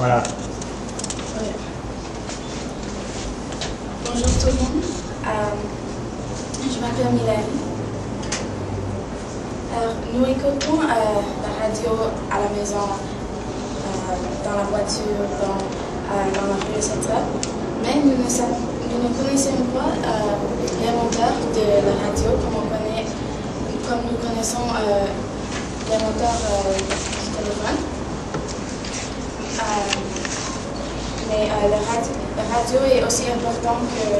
Voilà. Ouais. Bonjour tout le monde, je m'appelle Mylène. Alors, nous écoutons la radio à la maison, dans la voiture, dans la rue, etc. Mais nous ne connaissons pas l'inventeur de la radio comme nous connaissons l'inventeur du téléphone. Mais la radio est aussi important que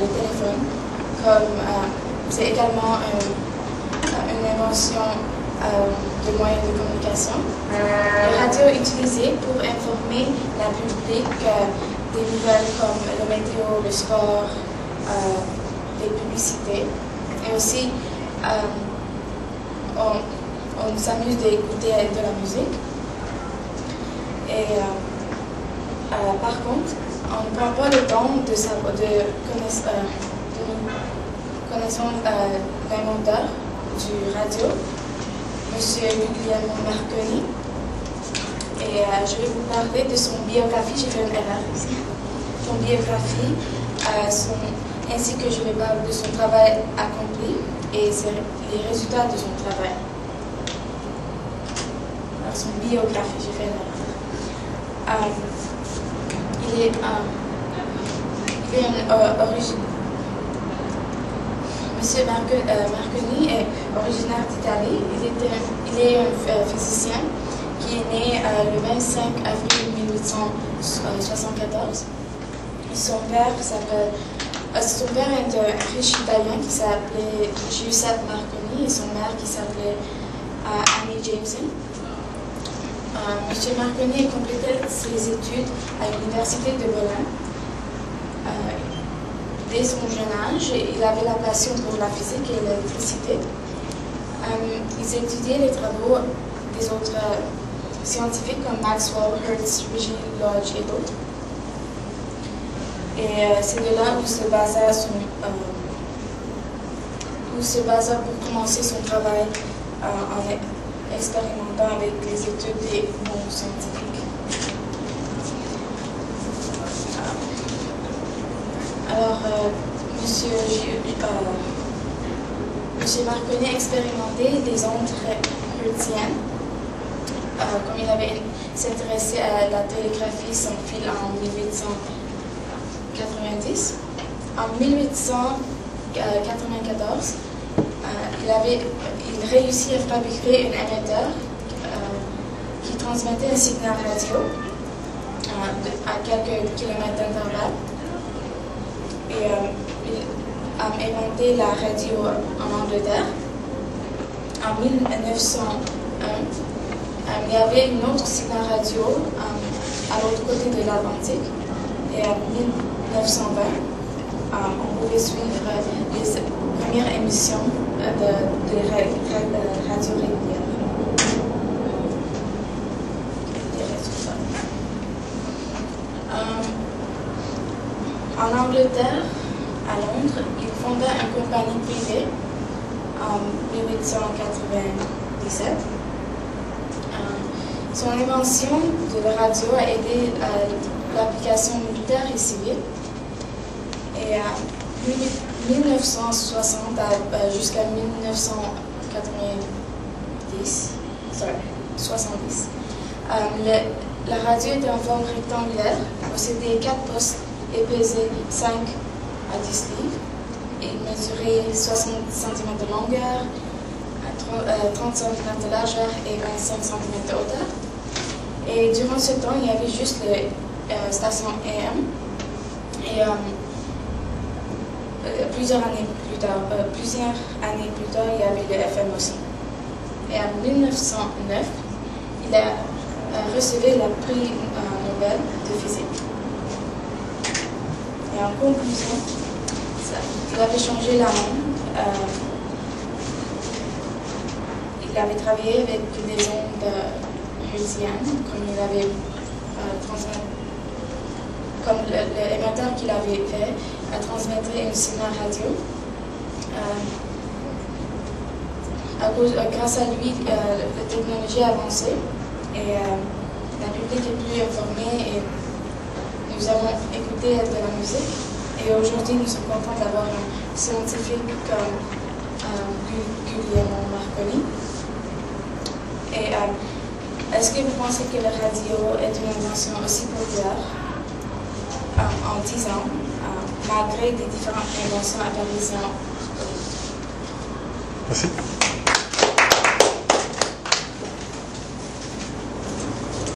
le téléphone, comme c'est également une invention de moyens de communication. La radio est utilisée pour informer la public des nouvelles comme le météo, le sport, des publicités. Et aussi, on s'amuse d'écouter de la musique. Et par contre, on ne prend pas le temps de connaître l'inventeur du radio, M. Guglielmo Marconi. Et je vais vous parler de son biographie. J'ai fait une erreur ici. Son biographie, ainsi que je vais parler de son travail accompli et les résultats de son travail. Alors, son biographie, j'ai fait une erreur. Monsieur Marconi est originaire d'Italie. Il est un physicien qui est né le 25 avril 1874. Son père est un riche italien qui s'appelait Giuseppe Marconi et son mère qui s'appelait Annie Jameson. M. Marconi a complété ses études à l'université de Berlin. Dès son jeune âge, il avait la passion pour la physique et l'électricité. Il étudiait les travaux des autres scientifiques comme Maxwell, Hertz, Ricci, Lodge et d'autres. Et c'est de là où se basa pour commencer son travail en expérimentant avec les études des mondes scientifiques. Alors, Monsieur Marconi a expérimenté des ondes hertziennes. Comme il avait s'intéressé à la télégraphie sans fil en 1890. En 1894, il réussit à fabriquer un émetteur qui transmettait un signal radio à quelques kilomètres d'intervalle. Et il a inventé la radio en Angleterre. En 1901, il y avait une autre signal radio à l'autre côté de l'Atlantique. Et en 1920, on pouvait suivre les premières émissions de radio régulière. En Angleterre, à Londres, il fonda une compagnie privée en 1897. Son invention de la radio a aidé l'application militaire et civile. Et en 1960 jusqu'à 1970, la radio était en forme rectangulaire, possédait 4 postes et pesait 5 à 10 livres. Il mesurait 60 cm de longueur, 30 cm de largeur et 25 cm de hauteur. Et durant ce temps, il y avait juste la station AM. Et plusieurs années plus tard, il y avait le FM aussi. Et en 1909, il a reçu le prix Nobel de physique. Et en conclusion, il avait changé la monde. Il avait travaillé avec des ondes hertziennes, comme il avait comme l'émetteur qu'il avait fait, a transmettre un signal radio. Grâce à lui, la technologie a avancé et d'un public est plus informé et nous avons écouté de la musique. Et aujourd'hui, nous sommes contents d'avoir un scientifique comme Guglielmo Marconi. Et est-ce que vous pensez que la radio est une invention aussi populaire en 10 ans, malgré des différentes inventions apparues? Merci.